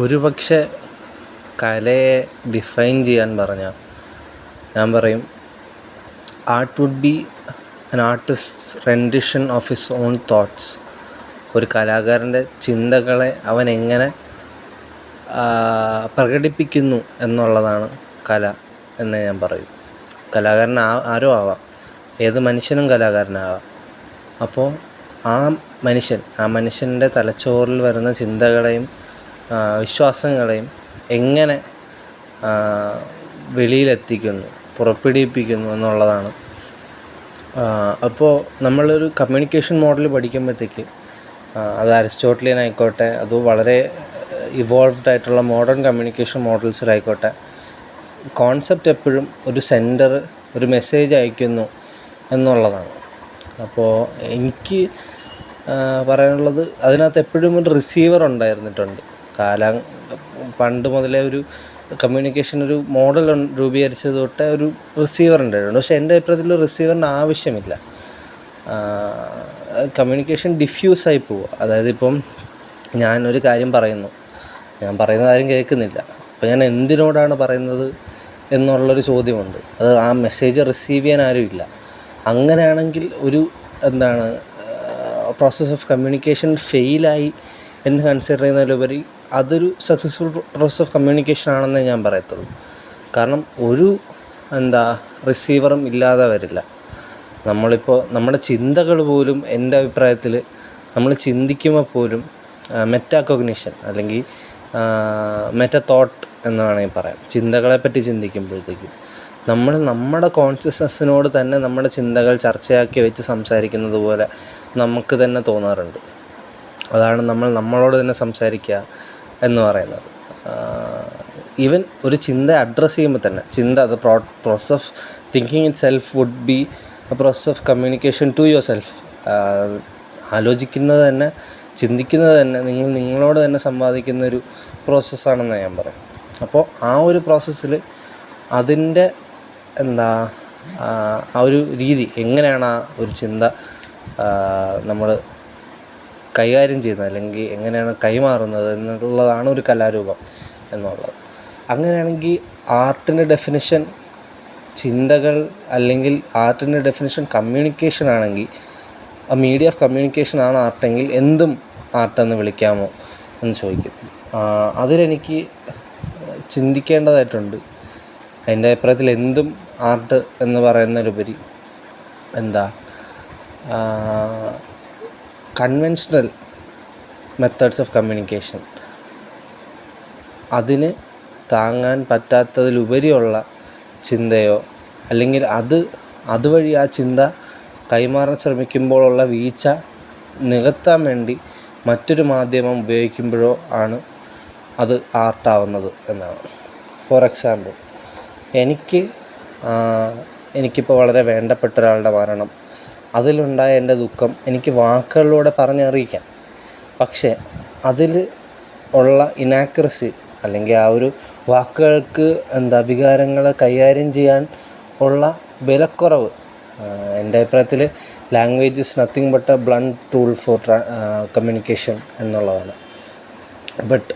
ഒരുപക്ഷെ കലയെ ഡിഫൈൻ ചെയ്യാൻ പറഞ്ഞാൽ ഞാൻ പറയും art would be an artist's rendition of his own thoughts. ഒരു കലാകാരൻ്റെ ചിന്തകളെ അവൻ എങ്ങനെ പ്രകടിപ്പിക്കുന്നു എന്നുള്ളതാണ് കല എന്ന് ഞാൻ പറയും. കലാകാരൻ ആരോ ആവാം, ഏത് മനുഷ്യനും കലാകാരനാവാം. അപ്പോൾ ആ മനുഷ്യൻ്റെ തലച്ചോറിൽ വരുന്ന ചിന്തകളെയും വിശ്വാസങ്ങളെയും എങ്ങനെ വെളിയിലെത്തിക്കുന്നു, പുറപ്പെടുവിപ്പിക്കുന്നു എന്നുള്ളതാണ്. അപ്പോൾ നമ്മളൊരു കമ്മ്യൂണിക്കേഷൻ മോഡൽ പഠിക്കുമ്പോഴത്തേക്ക് അത് അരിസ്റ്റോട്ടലിയൻ ആയിക്കോട്ടെ, അത് വളരെ ഇവോൾവ്ഡ് ആയിട്ടുള്ള മോഡേൺ കമ്മ്യൂണിക്കേഷൻ മോഡൽസിലായിക്കോട്ടെ, കോൺസെപ്റ്റ് എപ്പോഴും ഒരു സെൻറ്റർ, ഒരു മെസ്സേജ് അയക്കുന്നു എന്നുള്ളതാണ്. അപ്പോൾ എനിക്ക് പറയാനുള്ളത്, അതിനകത്ത് എപ്പോഴും ഒരു റിസീവർ ഉണ്ടായിരുന്നിട്ടുണ്ട്. പണ്ട് മുതലേ ഒരു കമ്മ്യൂണിക്കേഷൻ ഒരു മോഡൽ രൂപീകരിച്ചത് തൊട്ട് ഒരു റിസീവർ ഉണ്ടായിട്ടുണ്ട്. പക്ഷേ എൻ്റെ അഭിപ്രായത്തിൽ റിസീവറിന് ആവശ്യമില്ല. കമ്മ്യൂണിക്കേഷൻ ഡിഫ്യൂസായി പോവുക. അതായത് ഇപ്പം ഞാനൊരു കാര്യം പറയുന്നു, ഞാൻ പറയുന്ന കാര്യം കേൾക്കുന്നില്ല, അപ്പോൾ ഞാൻ എന്തിനോടാണ് പറയുന്നത് എന്നുള്ളൊരു ചോദ്യമുണ്ട്. അത് ആ മെസ്സേജ് റിസീവ് ചെയ്യാൻ ആരുമില്ല. അങ്ങനെയാണെങ്കിൽ ഒരു പ്രോസസ്സ് ഓഫ് കമ്മ്യൂണിക്കേഷൻ ഫെയിലായി എന്ന് കൺസിഡർ ചെയ്യുന്നതിലുപരി അതൊരു സക്സസ്ഫുൾ പ്രോസസ് ഓഫ് കമ്മ്യൂണിക്കേഷൻ ആണെന്നേ ഞാൻ പറയത്തുള്ളൂ. കാരണം ഒരു റിസീവറും ഇല്ലാതെ വരില്ല. നമ്മളിപ്പോൾ നമ്മുടെ ചിന്തകൾ പോലും, എൻ്റെ അഭിപ്രായത്തിൽ നമ്മൾ ചിന്തിക്കുമ്പോൾ പോലും മെറ്റാകോഗ്നിഷൻ അല്ലെങ്കിൽ മെറ്റാ തോട്ട് എന്ന് വേണമെങ്കിൽ പറയാം. ചിന്തകളെപ്പറ്റി ചിന്തിക്കുമ്പോഴത്തേക്കും നമ്മുടെ കോൺഷ്യസ്നെസ്സിനോട് തന്നെ നമ്മുടെ ചിന്തകൾ ചർച്ചയാക്കി വെച്ച് സംസാരിക്കുന്നത് പോലെ നമുക്ക് തന്നെ തോന്നാറുണ്ട്. അതാണ് നമ്മളോട് തന്നെ സംസാരിക്കുക എന്ന് പറയുന്നത്. ഈവൻ ഒരു ചിന്ത അഡ്രസ്സ് ചെയ്യുമ്പോൾ തന്നെ അത് process of thinking itself would be a process of communication to yourself. ആലോചിക്കുന്നത് തന്നെ, ചിന്തിക്കുന്നത് തന്നെ നിങ്ങളോട് തന്നെ സംവാദിക്കുന്നൊരു പ്രോസസ്സാണെന്ന് ഞാൻ പറയും. അപ്പോൾ ആ ഒരു പ്രോസസ്സിൽ അതിൻ്റെ ആ ഒരു രീതി, എങ്ങനെയാണ് ആ ഒരു ചിന്ത നമ്മൾ കൈകാര്യം ചെയ്യുന്നത് അല്ലെങ്കിൽ എങ്ങനെയാണ് കൈമാറുന്നത് എന്നുള്ളതാണ് ഒരു കലാരൂപം എന്നുള്ളത്. അങ്ങനെയാണെങ്കിൽ ആർട്ടിൻ്റെ ഡെഫിനിഷൻ ചിന്തകൾ, അല്ലെങ്കിൽ ആർട്ടിൻ്റെ ഡെഫിനിഷൻ കമ്മ്യൂണിക്കേഷൻ ആണെങ്കിൽ, ആ മീഡിയ ഓഫ് കമ്മ്യൂണിക്കേഷൻ ആണ് ആർട്ടെങ്കിൽ എന്തും ആർട്ടെന്ന് വിളിക്കാമോ എന്ന് ചോദിക്കും. അതിലെനിക്ക് ചിന്തിക്കേണ്ടതായിട്ടുണ്ട്. എൻ്റെ അഭിപ്രായത്തിൽ എന്തും ആർട്ട് എന്ന് പറയുന്നതിലുപരി കൺവെൻഷണൽ മെത്തേഡ്സ് ഓഫ് കമ്മ്യൂണിക്കേഷൻ, അതിന് താങ്ങാൻ പറ്റാത്തതിലുപരിയുള്ള ചിന്തയോ അല്ലെങ്കിൽ അതുവഴി ആ ചിന്ത കൈമാറാൻ ശ്രമിക്കുമ്പോഴുള്ള വീഴ്ച നികത്താൻ വേണ്ടി മറ്റൊരു മാധ്യമം ഉപയോഗിക്കുമ്പോഴോ ആണ് അത് ആർട്ടാവുന്നത് എന്നാണ്. ഫോർ എക്സാമ്പിൾ, എനിക്കിപ്പോൾ വളരെ വേണ്ടപ്പെട്ട ഒരാളുടെ മരണം, അതിലുണ്ടായ എൻ്റെ ദുഃഖം എനിക്ക് വാക്കുകളിലൂടെ പറഞ്ഞറിയിക്കാം. പക്ഷേ അതിൽ ഉള്ള ഇനാക്യുറസി അല്ലെങ്കിൽ ആ ഒരു വാക്കുകൾക്ക് വികാരങ്ങളെ കൈകാര്യം ചെയ്യാൻ ഉള്ള വിലക്കുറവ്, എൻ്റെ അഭിപ്രായത്തിൽ language is nothing but A blunt tool for communication എന്നുള്ളതാണ്. ബട്ട്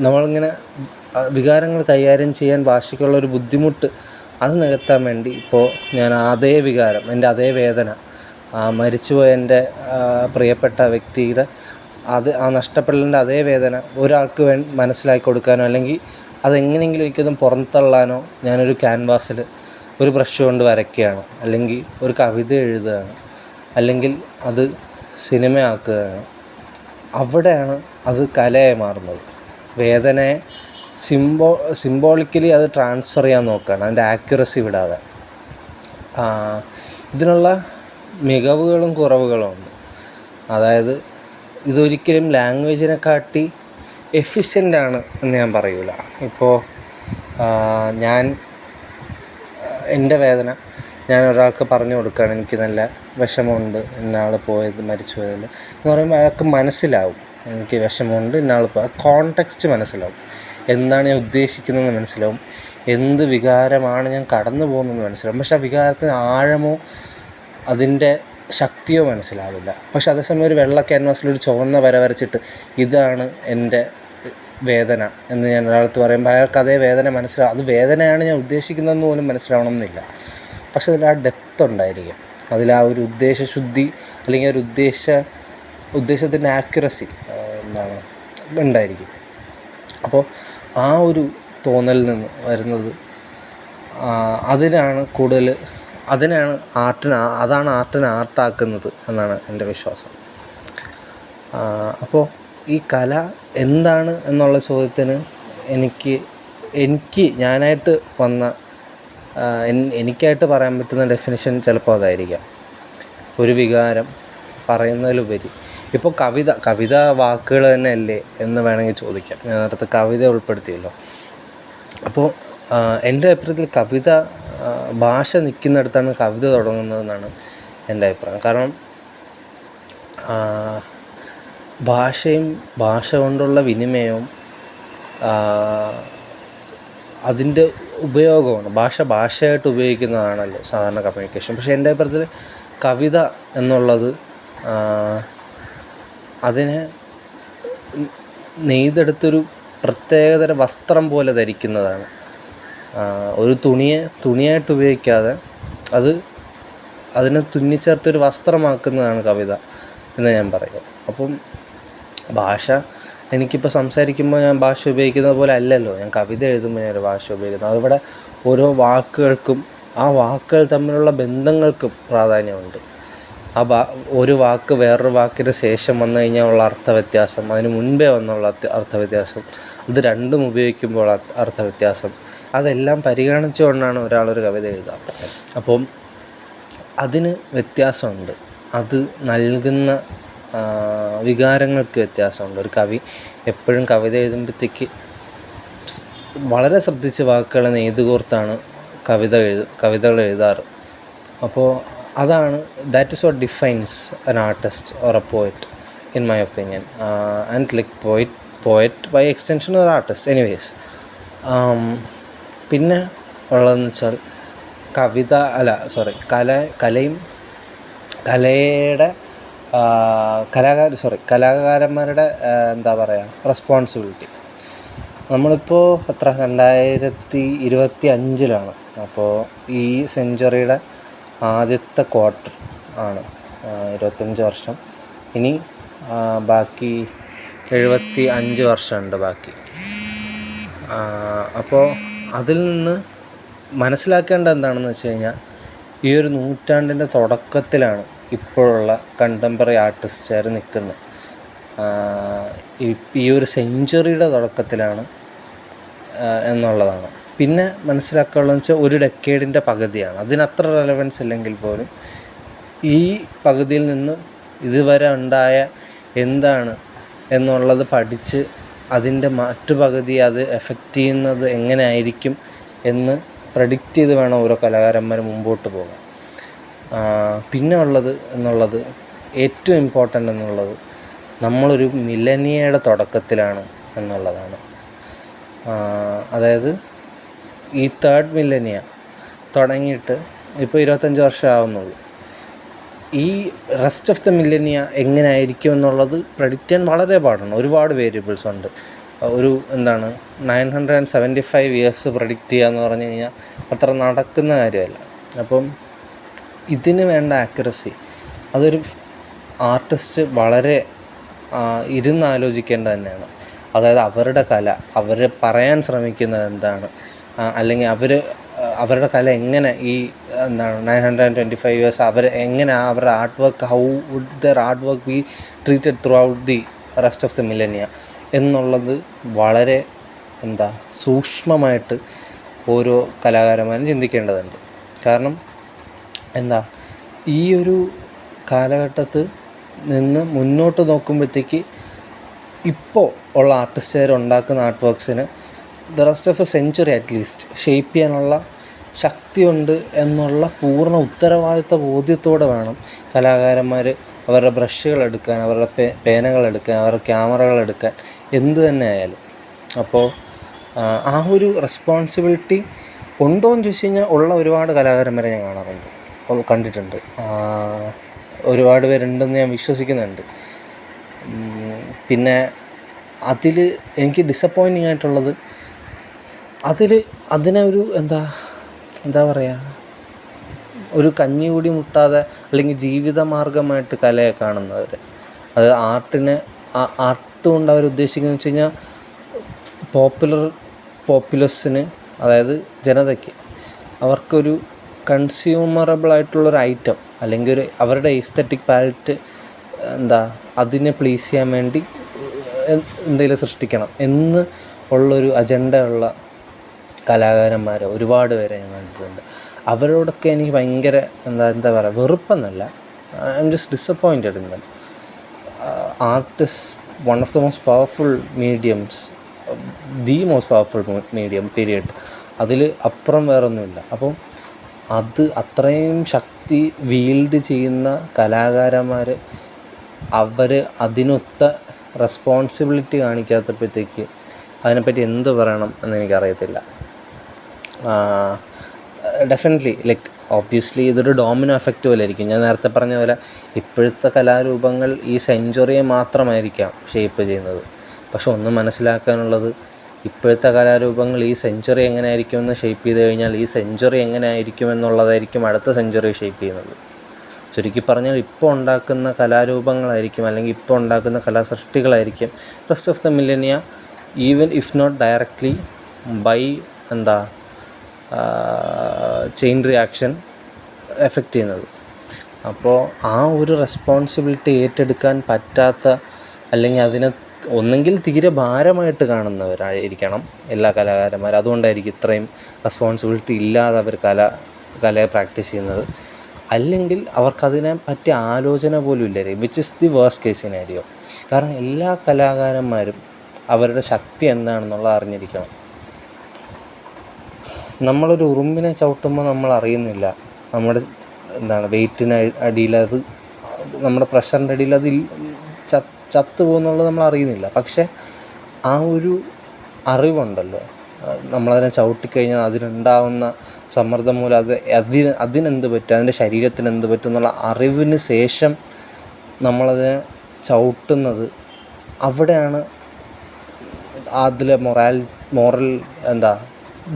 നമ്മളിങ്ങനെ വികാരങ്ങൾ കൈകാര്യം ചെയ്യാൻ ഭാഷയ്ക്കുള്ളൊരു ബുദ്ധിമുട്ട്, അത് നികത്താൻ വേണ്ടി ഇപ്പോൾ ഞാൻ അതേ വികാരം, എൻ്റെ അതേ വേദന, മരിച്ചുപോയ എൻ്റെ പ്രിയപ്പെട്ട വ്യക്തിയുടെ ആ നഷ്ടപ്പെടലിൻ്റെ അതേ വേദന ഒരാൾക്ക് മനസ്സിലാക്കി കൊടുക്കാനോ അല്ലെങ്കിൽ അതെങ്ങനെയെങ്കിലും എനിക്കൊന്നും പുറന്തള്ളാനോ ഞാനൊരു ക്യാൻവാസിൽ ഒരു ബ്രഷ് കൊണ്ട് വരയ്ക്കുകയാണ്, അല്ലെങ്കിൽ ഒരു കവിത എഴുതുകയാണ്, അല്ലെങ്കിൽ അത് സിനിമയാക്കുകയാണ്. അവിടെയാണ് അത് കലയായി മാറുന്നത്. വേദനയെ സിംബോളിക്കലി അത് ട്രാൻസ്ഫർ ചെയ്യാൻ നോക്കുകയാണ്, അതിൻ്റെ ആക്യുറസി വിടാതെ. ഇതിനുള്ള മികവുകളും കുറവുകളും ഉണ്ട്. അതായത് ഇതൊരിക്കലും ലാംഗ്വേജിനെക്കാട്ടി എഫിഷ്യൻ്റാണ് എന്ന് ഞാൻ പറയൂല. ഇപ്പോൾ എൻ്റെ വേദന ഞാൻ ഒരാൾക്ക് പറഞ്ഞു കൊടുക്കുകയാണ്, എനിക്ക് നല്ല വിഷമമുണ്ട് ഇന്നയാൾ മരിച്ചു പോയതിൽ എന്ന് പറയുമ്പോൾ അയാൾക്ക് മനസ്സിലാവും എനിക്ക് വിഷമമുണ്ട്, ഇന്നയാൾ കോണ്ടെക്സ്റ്റ് മനസ്സിലാവും, എന്താണ് ഞാൻ ഉദ്ദേശിക്കുന്നതെന്ന് മനസ്സിലാവും, എന്ത് വികാരമാണ് ഞാൻ കടന്നു പോകുന്നതെന്ന് മനസ്സിലാവും. പക്ഷെ ആ വികാരത്തിന് ആഴമോ അതിൻ്റെ ശക്തിയോ മനസ്സിലാവില്ല. പക്ഷെ അതേസമയം ഒരു വെള്ള ക്യാൻവാസിലൊരു ചുവന്ന വര വരച്ചിട്ട് ഇതാണ് എൻ്റെ വേദന എന്ന് ഞാൻ ഒരാളത്ത് പറയുമ്പോൾ അയാൾക്ക് അതേ വേദന മനസ്സിലാവും. അത് വേദനയാണ് ഞാൻ ഉദ്ദേശിക്കുന്നതെന്ന് പോലും മനസ്സിലാവണം എന്നില്ല. പക്ഷെ അതിൽ ആ ഡെപ്ത് ഉണ്ടായിരിക്കും, അതിൽ ആ ഒരു ഉദ്ദേശശുദ്ധി അല്ലെങ്കിൽ ഒരു ഉദ്ദേശത്തിൻ്റെ ആക്യുറസി ഉണ്ടായിരിക്കും. അപ്പോൾ ആ ഒരു തോന്നലിൽ നിന്ന് വരുന്നത് അതാണ് ആർട്ടിനെ ആർട്ടാക്കുന്നത് എന്നാണ് എൻ്റെ വിശ്വാസം. അപ്പോൾ ഈ കല എന്താണ് എന്നുള്ള ചോദ്യത്തിന് എനിക്കായിട്ട് പറയാൻ പറ്റുന്ന ഡെഫിനിഷൻ ചിലപ്പോൾ അതായിരിക്കാം. ഒരു വികാരം പറയുന്നതിലുപരി ഇപ്പോൾ കവിത വാക്കുകൾ തന്നെ അല്ലേ എന്ന് വേണമെങ്കിൽ ചോദിക്കാം. ഞാൻ നേരത്തെ കവിത ഉൾപ്പെടുത്തിയല്ലോ. അപ്പോൾ എൻ്റെ അഭിപ്രായത്തിൽ ഭാഷ നിൽക്കുന്നിടത്താണ് കവിത തുടങ്ങുന്നതെന്നാണ് എൻ്റെ അഭിപ്രായം. കാരണം ഭാഷ കൊണ്ടുള്ള വിനിമയവും അതിൻ്റെ ഉപയോഗമാണ്. ഭാഷയായിട്ട് ഉപയോഗിക്കുന്നതാണല്ലോ സാധാരണ കമ്മ്യൂണിക്കേഷൻ. പക്ഷേ എൻ്റെ അഭിപ്രായത്തിൽ കവിത എന്നുള്ളത് അതിനെ നെയ്തെടുത്തൊരു പ്രത്യേകതര വസ്ത്രം പോലെ ധരിക്കുന്നതാണ്. ഒരു തുണിയായിട്ട് ഉപയോഗിക്കാതെ അതിനെ തുന്നിച്ചേർത്തൊരു വസ്ത്രമാക്കുന്നതാണ് കവിത എന്ന് ഞാൻ പറയും. അപ്പം എനിക്കിപ്പോൾ സംസാരിക്കുമ്പോൾ ഞാൻ ഭാഷ ഉപയോഗിക്കുന്നത് പോലെ അല്ലല്ലോ ഞാൻ കവിത എഴുതുമ്പോൾ ഞാൻ ഒരു ഭാഷ ഉപയോഗിക്കുന്നത്. അതിവിടെ ഓരോ വാക്കുകൾക്കും ആ വാക്കുകൾ തമ്മിലുള്ള ബന്ധങ്ങൾക്കും പ്രാധാന്യമുണ്ട്. ഒരു വാക്ക് വേറൊരു വാക്കിന് ശേഷം വന്നു കഴിഞ്ഞാൽ ഉള്ള അർത്ഥവ്യത്യാസം, അതിന് മുൻപേ വന്നുള്ള അർത്ഥവ്യത്യാസം, ഇത് രണ്ടും ഉപയോഗിക്കുമ്പോൾ അർത്ഥവ്യത്യാസം, അതെല്ലാം പരിഗണിച്ചുകൊണ്ടാണ് ഒരാളൊരു കവിത എഴുതുക. അപ്പം അതിന് വ്യത്യാസമുണ്ട്. അത് നൽകുന്ന വികാരങ്ങൾക്ക് വ്യത്യാസമുണ്ട്. ഒരു കവി എപ്പോഴും കവിത എഴുതുമ്പോഴത്തേക്ക് വളരെ ശ്രദ്ധിച്ച് വാക്കുകളെ നെയ്തുകോർത്താണ് കവിതകൾ എഴുതാറ്. അപ്പോൾ that is what defines an artist or a poet in my opinion, and like poet by extension or artist anyways. പിന്നെ ഉള്ളതെന്ന് വെച്ചാൽ കലാകാരന്മാരുടെ റെസ്പോൺസിബിലിറ്റി. നമ്മളിപ്പോൾ 2025 അപ്പോൾ ഈ സെഞ്ച്വറിയുടെ ആദ്യത്തെ ക്വാർട്ടർ ആണ് 25 വർഷം. ഇനി ബാക്കി 75 വർഷമുണ്ട് ബാക്കി. അപ്പോൾ അതിൽ നിന്ന് മനസ്സിലാക്കേണ്ടത് എന്താണെന്ന് വെച്ച് കഴിഞ്ഞാൽ ഈ ഒരു നൂറ്റാണ്ടിൻ്റെ തുടക്കത്തിലാണ് ഇപ്പോഴുള്ള കണ്ടംപററി ആർട്ടിസ്റ്റുകാർ നിൽക്കുന്നത്. ഈ ഒരു സെഞ്ച്വറിയുടെ തുടക്കത്തിലാണ് എന്നുള്ളതാണ്. പിന്നെ മനസ്സിലാക്കാനുള്ളതെന്ന് വെച്ചാൽ ഒരു ഡെക്കേഡിൻ്റെ പകുതിയാണ്. അതിനത്ര റെലവൻസ് ഇല്ലെങ്കിൽ പോലും ഈ പകുതിയിൽ നിന്ന് ഇതുവരെ ഉണ്ടായ എന്താണ് എന്നുള്ളത് പഠിച്ച് അതിൻ്റെ മറ്റു പകുതി അത് എഫക്റ്റ് ചെയ്യുന്നത് എങ്ങനെ ആയിരിക്കും എന്ന് പ്രഡിക്റ്റ് ചെയ്ത് വേണം ഓരോ കലാകാരന്മാർ മുമ്പോട്ട് പോകാൻ. പിന്നെ എന്നുള്ളത് ഏറ്റവും ഇമ്പോർട്ടൻ്റ് എന്നുള്ളത് നമ്മളൊരു മില്ലനിയയുടെ തുടക്കത്തിലാണ് എന്നുള്ളതാണ്. അതായത് ഈ തേർഡ് മില്ലനിയ തുടങ്ങിയിട്ട് ഇപ്പോൾ 25 വർഷം ആവുന്നുള്ളൂ. ഈ റെസ്റ്റ് ഓഫ് ദ മില്ലനിയ എങ്ങനെ ആയിരിക്കും എന്നുള്ളത് പ്രഡിക്റ്റ് ചെയ്യാൻ വളരെ പാടാണ്. ഒരുപാട് വേരിയബിൾസ് ഉണ്ട്. 975 ഇയേഴ്സ് പ്രഡിക്റ്റ് ചെയ്യുക എന്ന് പറഞ്ഞു കഴിഞ്ഞാൽ അത്ര നടക്കുന്ന കാര്യമല്ല. അപ്പം ഇതിന് വേണ്ട ആക്യുറസി അതൊരു ആർട്ടിസ്റ്റ് വളരെ ഇരുന്നാലോചിക്കേണ്ടത് തന്നെയാണ്. അതായത് അവരുടെ കല, അവർ പറയാൻ ശ്രമിക്കുന്നത് എന്താണ്, അല്ലെങ്കിൽ അവരുടെ കല എങ്ങനെ 925 ഇയേഴ്സ് എങ്ങനെ അവരുടെ art work, how would their art work be treated throughout the rest of the millennia എന്നുള്ളത് വളരെ സൂക്ഷ്മമായിട്ട് ഓരോ കലാകാരന്മാരും ചിന്തിക്കേണ്ടതുണ്ട്. കാരണം ഈ ഒരു കാലഘട്ടത്തിൽ നിന്ന് മുന്നോട്ട് നോക്കുമ്പോഴത്തേക്ക് ഇപ്പോൾ ഉള്ള ആർട്ടിസ്റ്റുകാർ ഉണ്ടാക്കുന്ന ആർട്ട് വർക്ക്സിന് the rest of a century at least shape ചെയ്യാനുള്ള ശക്തിയുണ്ട് എന്നുള്ള പൂർണ്ണ ഉത്തരവാദിത്ത ബോധ്യത്തോടെ വേണം കലാകാരന്മാർ അവരുടെ ബ്രഷുകൾ എടുക്കാൻ, അവരുടെ പേനകൾ എടുക്കാൻ, അവരുടെ ക്യാമറകൾ എടുക്കാൻ, എന്ത് തന്നെ ആയാലും. അപ്പോൾ ആ ഒരു റെസ്പോൺസിബിലിറ്റി ഉണ്ടോ എന്ന് ചോദിച്ചു കഴിഞ്ഞാൽ ഉള്ള ഒരുപാട് കലാകാരന്മാരെ ഞാൻ കണ്ടിട്ടുണ്ട്. ഒരുപാട് പേരുണ്ടെന്ന് ഞാൻ വിശ്വസിക്കുന്നുണ്ട്. പിന്നെ അതിൽ എനിക്ക് ഡിസപ്പോയിൻറ്റിങ് ആയിട്ടുള്ളത് അതിനെ ഒരു എന്താ പറയുക, ഒരു കഞ്ഞി കൂടി മുട്ടാതെ അല്ലെങ്കിൽ ജീവിതമാർഗമായിട്ട് കലയെ കാണുന്നവർ, അത് ആർട്ട് കൊണ്ട് അവർ ഉദ്ദേശിക്കുന്നത് വെച്ച് കഴിഞ്ഞാൽ പോപ്പുലസിന്, അതായത് ജനതയ്ക്ക് അവർക്കൊരു കൺസ്യൂമറബിൾ ആയിട്ടുള്ളൊരു ഐറ്റം അല്ലെങ്കിൽ അവരുടെ എസ്തെറ്റിക് പാലറ്റ് അതിനെ പ്ലീസ് ചെയ്യാൻ വേണ്ടി എന്തെങ്കിലും സൃഷ്ടിക്കണം എന്ന് ഉള്ളൊരു അജണ്ട ഉള്ള കലാകാരന്മാർ ഒരുപാട് പേരെ ഞാൻ കണ്ടിട്ടുണ്ട്. അവരോടൊക്കെ എനിക്ക് ഭയങ്കര എന്താ പറയുക, വെറുപ്പെന്നല്ല, I'm just disappointed in them. Art is one of the most powerful mediums, the most powerful medium period. അതിൽ അപ്പുറം വേറൊന്നുമില്ല. അപ്പം അത്രയും ശക്തി വീൽഡ് ചെയ്യുന്ന കലാകാരന്മാർ അവർ അതിനൊത്ത റെസ്പോൺസിബിലിറ്റി കാണിക്കാത്തപ്പോഴത്തേക്ക് അതിനെപ്പറ്റി എന്ത് പറയണം എന്ന് എനിക്കറിയത്തില്ല. ഡെഫിനറ്റ്ലി ഒബ്വിയസ്ലി ഇതൊരു ഡോമിനോ എഫക്റ്റ് പോലെ ആയിരിക്കും. ഞാൻ നേരത്തെ പറഞ്ഞ പോലെ ഇപ്പോഴത്തെ കലാരൂപങ്ങൾ ഈ സെഞ്ച്വറിയെ മാത്രമായിരിക്കാം ഷേപ്പ് ചെയ്യുന്നത്. പക്ഷെ ഒന്ന് മനസ്സിലാക്കാനുള്ളത്, ഇപ്പോഴത്തെ കലാരൂപങ്ങൾ ഈ സെഞ്ച്വറി എങ്ങനെയായിരിക്കുമെന്ന് ഷേപ്പ് ചെയ്ത് കഴിഞ്ഞാൽ ഈ സെഞ്ച്വറി എങ്ങനെയായിരിക്കും എന്നുള്ളതായിരിക്കും അടുത്ത സെഞ്ച്വറി ഷേപ്പ് ചെയ്യുന്നത്. ചുരുക്കി പറഞ്ഞാൽ ഇപ്പോൾ ഉണ്ടാക്കുന്ന കലാരൂപങ്ങളായിരിക്കും അല്ലെങ്കിൽ ഇപ്പോൾ ഉണ്ടാക്കുന്ന കലാസൃഷ്ടികളായിരിക്കും rest of the millennia, even if not directly by chain reaction effect ചെയ്യുന്നത്. അപ്പോൾ ആ ഒരു റെസ്പോൺസിബിലിറ്റി ഏറ്റെടുക്കാൻ പറ്റാത്ത, അല്ലെങ്കിൽ അതിനെ ഒന്നെങ്കിൽ തീരെ ഭാരമായിട്ട് കാണുന്നവരായിരിക്കണം എല്ലാ കലാകാരന്മാരും. അതുകൊണ്ടായിരിക്കും ഇത്രയും റെസ്പോൺസിബിലിറ്റി ഇല്ലാതെ അവർ കലയെ പ്രാക്ടീസ് ചെയ്യുന്നത്. അല്ലെങ്കിൽ അവർക്കതിനെ പറ്റിയ ആലോചന പോലും ഇല്ലായിരിക്കും, which is the worst case scenario. കാരണം എല്ലാ കലാകാരന്മാരും അവരുടെ ശക്തി എന്താണെന്നുള്ളത് അറിഞ്ഞിരിക്കണം. നമ്മളൊരു ഉറുമ്പിനെ ചവിട്ടുമ്പോൾ നമ്മൾ അറിയുന്നില്ല നമ്മുടെ വെയിറ്റിന് അടിയിൽ നമ്മുടെ പ്രഷറിൻ്റെ അടിയിൽ ചത്തു പോകുന്നുള്ളത് നമ്മൾ അറിയുന്നില്ല. പക്ഷെ ആ ഒരു അറിവുണ്ടല്ലോ, നമ്മളതിനെ ചവിട്ടിക്കഴിഞ്ഞാൽ അതിനുണ്ടാവുന്ന സമ്മർദ്ദം മൂലം അതിനെന്ത് പറ്റും, അതിൻ്റെ ശരീരത്തിന് എന്ത് പറ്റും എന്നുള്ള അറിവിന് ശേഷം നമ്മളതിനെ ചവിട്ടുന്നത്, അവിടെയാണ് അതിലെ മോറൽ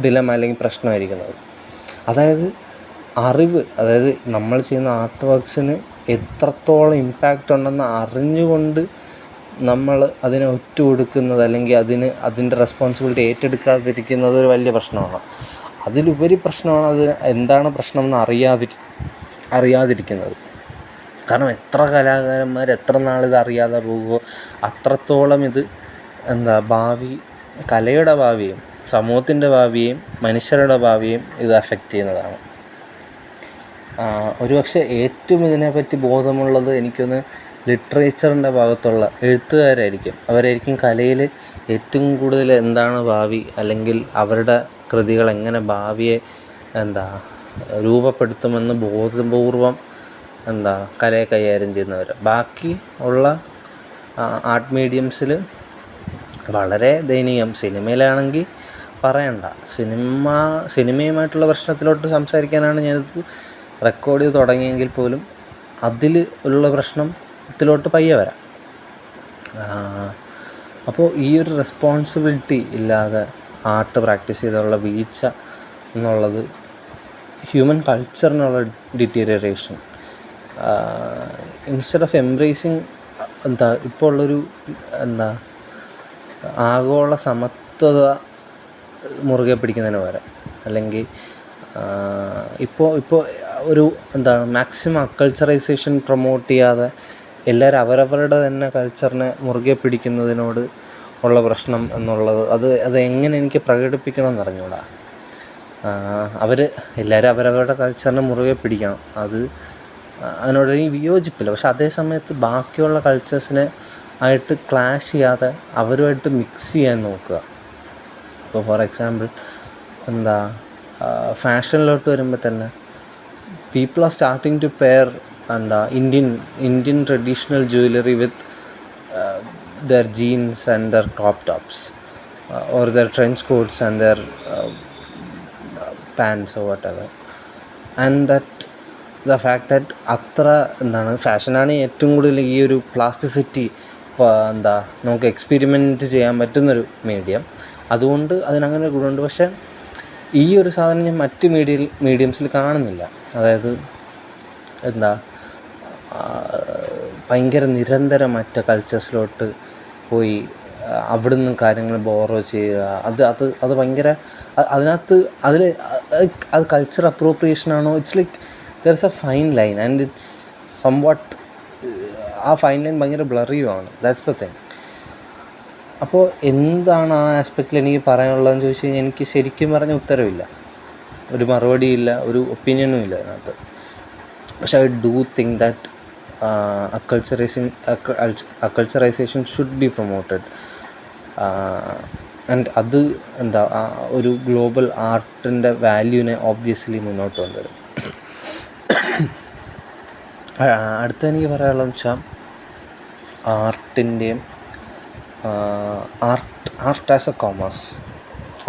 ദിലം അല്ലെങ്കിൽ പ്രശ്നമായിരിക്കുന്നത്. അതായത് അതായത് നമ്മൾ ചെയ്യുന്ന ആർട്ട് വർക്ക്സിന് എത്രത്തോളം ഇമ്പാക്റ്റ് ഉണ്ടെന്ന് അറിഞ്ഞുകൊണ്ട് നമ്മൾ അതിനെ ഒറ്റുകൊടുക്കുന്നത് അല്ലെങ്കിൽ അതിൻ്റെ റെസ്പോൺസിബിലിറ്റി ഏറ്റെടുക്കാതിരിക്കുന്നത് ഒരു വലിയ പ്രശ്നമാണ്. അതിലുപരി പ്രശ്നമാണ് എന്താണ് പ്രശ്നമെന്ന് അറിയാതിരിക്കുന്നത്. കാരണം എത്ര കലാകാരന്മാർ എത്ര നാളിത് അറിയാതെ പോകുമോ അത്രത്തോളം ഇത് കലയുടെ ഭാവിയും സമൂഹത്തിൻ്റെ ഭാവിയെയും മനുഷ്യരുടെ ഭാവിയെയും ഇത് അഫക്റ്റ് ചെയ്യുന്നതാണ്. ഒരുപക്ഷെ ഏറ്റവും ഇതിനെപ്പറ്റി ബോധമുള്ളത് എനിക്കൊന്ന് ലിറ്ററേച്ചറിൻ്റെ ഭാഗത്തുള്ള എഴുത്തുകാരായിരിക്കും. അവരായിരിക്കും കലയിൽ ഏറ്റവും കൂടുതൽ എന്താണ് ഭാവി, അല്ലെങ്കിൽ അവരുടെ കൃതികൾ എങ്ങനെ ഭാവിയെ രൂപപ്പെടുത്തുമെന്ന് ബോധപൂർവം കലയെ കൈകാര്യം ചെയ്യുന്നവർ. ബാക്കി ഉള്ള ആർട്ട് മീഡിയംസിൽ വളരെ ദയനീയം. സിനിമയിലാണെങ്കിൽ പറയണ്ട, സിനിമയുമായിട്ടുള്ള പ്രശ്നത്തിലോട്ട് സംസാരിക്കാനാണ് ഞാനിത് റെക്കോർഡ് ചെയ്ത് തുടങ്ങിയെങ്കിൽ പോലും അതിൽ ഉള്ള പ്രശ്നത്തിലോട്ട് പയ്യെ വരാം. അപ്പോൾ ഈ ഒരു റെസ്പോൺസിബിലിറ്റി ഇല്ലാതെ ആർട്ട് പ്രാക്ടീസ് ചെയ്തുള്ള വീഴ്ച എന്നുള്ളത് ഹ്യൂമൻ കൾച്ചറിനുള്ള ഡിറ്റീരിയറേഷൻ. ഇൻസ്റ്റെഡ് ഓഫ് എംബ്രേസിങ് ഇപ്പോൾ ഉള്ളൊരു ആഗോള സമത്വത മുറുകെ പിടിക്കുന്നതിന് പകരം, അല്ലെങ്കിൽ ഇപ്പോൾ ഒരു മാക്സിമം അക്കൾച്ചറൈസേഷൻ പ്രൊമോട്ട് ചെയ്യാതെ എല്ലാവരും അവരവരുടെ തന്നെ കൾച്ചറിനെ മുറുകെ പിടിക്കുന്നതിനോട് ഉള്ള പ്രശ്നം എന്നുള്ളത് അത് എങ്ങനെ എനിക്ക് പ്രകടിപ്പിക്കണമെന്ന് അറിഞ്ഞൂടാ. എല്ലാവരും അവരവരുടെ കൾച്ചറിനെ മുറുകെ പിടിക്കണം, അതിനോട് എനിക്ക് വിയോജിപ്പില്ല. പക്ഷെ അതേ സമയത്ത് ബാക്കിയുള്ള കൾച്ചേഴ്സിനെ ആയിട്ട് ക്ലാഷ് ചെയ്യാതെ അവരുമായിട്ട് മിക്സ് ചെയ്യാൻ നോക്കുക. ഇപ്പോൾ ഫോർ എക്സാമ്പിൾ ഫാഷനിലോട്ട് വരുമ്പോൾ തന്നെ people are starting two pair Indian traditional jewellery with their jeans and their crop tops or their trench coats and their pants or whatever. And the fact that ഫാഷനാണ് ഏറ്റവും കൂടുതൽ ഈ ഒരു plasticity എന്താ നമുക്ക് experiment ചെയ്യാൻ പറ്റുന്നൊരു മീഡിയം. അതുകൊണ്ട് അതിനങ്ങനെ ഗുണമുണ്ട്. പക്ഷേ ഈ ഒരു സാധനം ഞാൻ മറ്റ് മീഡിയംസിൽ കാണുന്നില്ല. അതായത് എന്താ ഭയങ്കര നിരന്തരമറ്റ കൾച്ചേഴ്സിലോട്ട് പോയി അവിടുന്ന് കാര്യങ്ങൾ ബോറോ ചെയ്യുക, അത് ഭയങ്കര അതിനകത്ത് അത് കൾച്ചർ അപ്രോപ്രിയേഷനാണോ? It's like there is a fine line and it's somewhat ആ ഫൈൻ ലൈൻ ഭയങ്കര ബ്ലറിയുമാണ്. That's the thing. അപ്പോൾ എന്താണ് ആ ആസ്പെക്റ്റിൽ എനിക്ക് പറയാനുള്ളതെന്ന് ചോദിച്ചു കഴിഞ്ഞാൽ എനിക്ക് ശരിക്കും പറഞ്ഞ ഉത്തരവില്ല, ഒരു മറുപടിയില്ല, ഒരു ഒപ്പീനിയനും ഇല്ല അതിനകത്ത്. പക്ഷേ I do think that acculturisation should be promoted. And അത് എന്താ ഒരു ഗ്ലോബൽ ആർട്ടിൻ്റെ വാല്യൂവിനെ ഓബ്വിയസ്ലി മുന്നോട്ട് കൊണ്ടുവരും. അടുത്ത എനിക്ക് പറയാനുള്ളതെന്ന് വെച്ചാൽ ആർട്ടിൻ്റെയും art as a commerce,